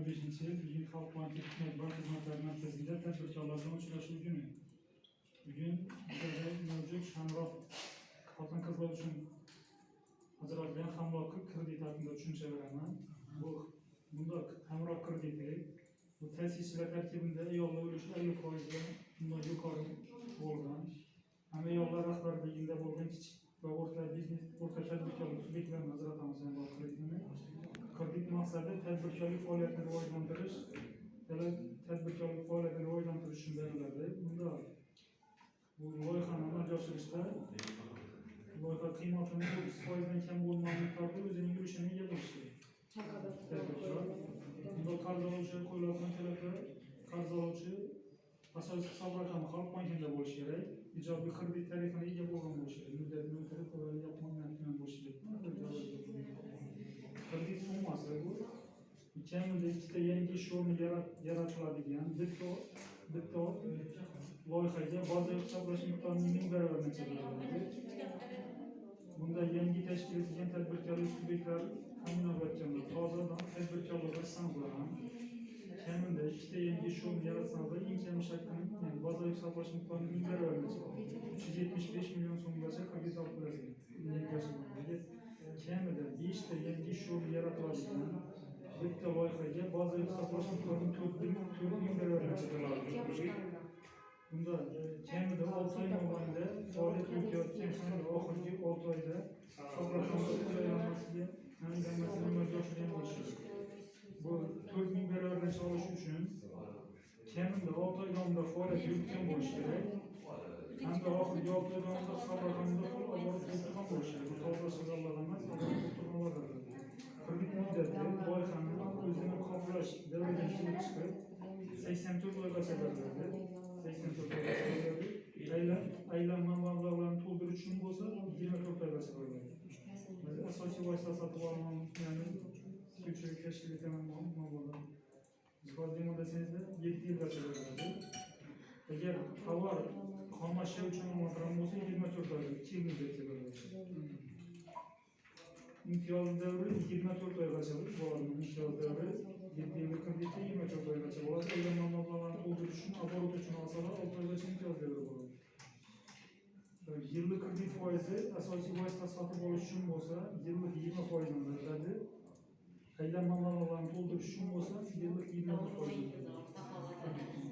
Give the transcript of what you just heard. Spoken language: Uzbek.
2025-yil Bugun Xalq banki Hukumat bank xizmatlari markazida tadbirkorlardan uchrashuv kuni. Bugun bizda mavjud hamroh xotin-qizlar uchun ajratilgan hamroh kredit haqida tushuncha beraman. Bunda hamroh krediti bu ta'sischilar tarkibida ayollar ulushi 50% bundan yuqori bo'lgan. Ham ayollar rahbarligida bo'lgan kichik va o'rta biznes, o'rta tadbirkorlik subyektlarini ajratamiz hamroh kreditini. Kredit maqsadi tadbirkorlik faoliyatini rivojlantirish, tadbirkorlik faoliyatini rivojlantirish uchun beriladi. Bunda bu loyihani amalga oshirishda loyiha qiymatining 30% dan kam bo'lmagan miqdorda o'zining ulushini ega bo'lishi. Bunda qarz oluvchi qo'yiladigan talablar qarz oluvchi asosiy hisob raqami Xalq bankida bo'lishi kerak. Ijobiy kredit tarifini ega bo'lgan bo'lishi kerak. Muddatni o'tirib yapmagan bo'lishi kerak. Kredit summasi bu kamida ikkita yangi ish o'rni yaratiladigan bitta loyihaga bazaviy hisoblash miqdorining 1000 barobargacha beriladi. Bunda yangi tashkil etilgan tadbirkorlik subyektlari ta'minlanayotganda tozadan tadbirkorlarga sanalgan kamida ikkita yangi ish o'rni yaratsangiz eng kam shaklning ya'ni bazaviy hisoblash miqdorining 1000 barobargacha 375 million so'mgacha kredit olib berasiz. Kamida 5 ta yangi ish o'rni yaratiladigan bitta loyihaga bazaviy hisoblash miqdorining 4000 barobargacha beriladi. Bunda kamida 6 oy mobaynida faoliyat yuritayotgan hamda oxirgi 6 oyda hisob raqamlar qo'llanmasiga ta'minlanmasini amalga oshirgan bo'lishi kerak. Bu 4000 barobargacha olish uchun kamida 6 oy davomida faoliyat yuritgan bo'lishi kerak. Hamda oxirgi 6 oy davomida hisob raqamida pul olib turgan bo'lishi kerak. Bu toza so'zlar emas, turganlar. Kredit muddati loyihani o'zini qoplash davridan kelib chiqib 84 oygacha beriladi. 84 oygacha beriladi. Aylanma mablag'larni to'ldirish uchun bo'lsa 24 oygacha beriladi. Asosiy vosita sotib olgan, ya'ni ko'pchilik tashkil etaman mablag'lar. Iqtisodiy desangizda 7 yilgacha beriladi. Agar tovar xomashyo uchun olinadigan bo'lsa 24 oyga, 2 yil muddatga beriladi. İmtiyoz davri 24 oygacha bo'ladi. İmtiyoz davri 7 yillik kreditda 24 oygacha bo'ladi. Aylanma mablag'larni to'ldirish uchun, oborot uchun olsalar 6 oygacha imtiyoz davri bo'ladi. Yillik kredit foizi asosiy vosita sotib olish uchun bo'lsa, yillik 20% dan beriladi. Aylanma mablag'larni to'ldirish uchun bo'lsa, yillik 21% beriladi.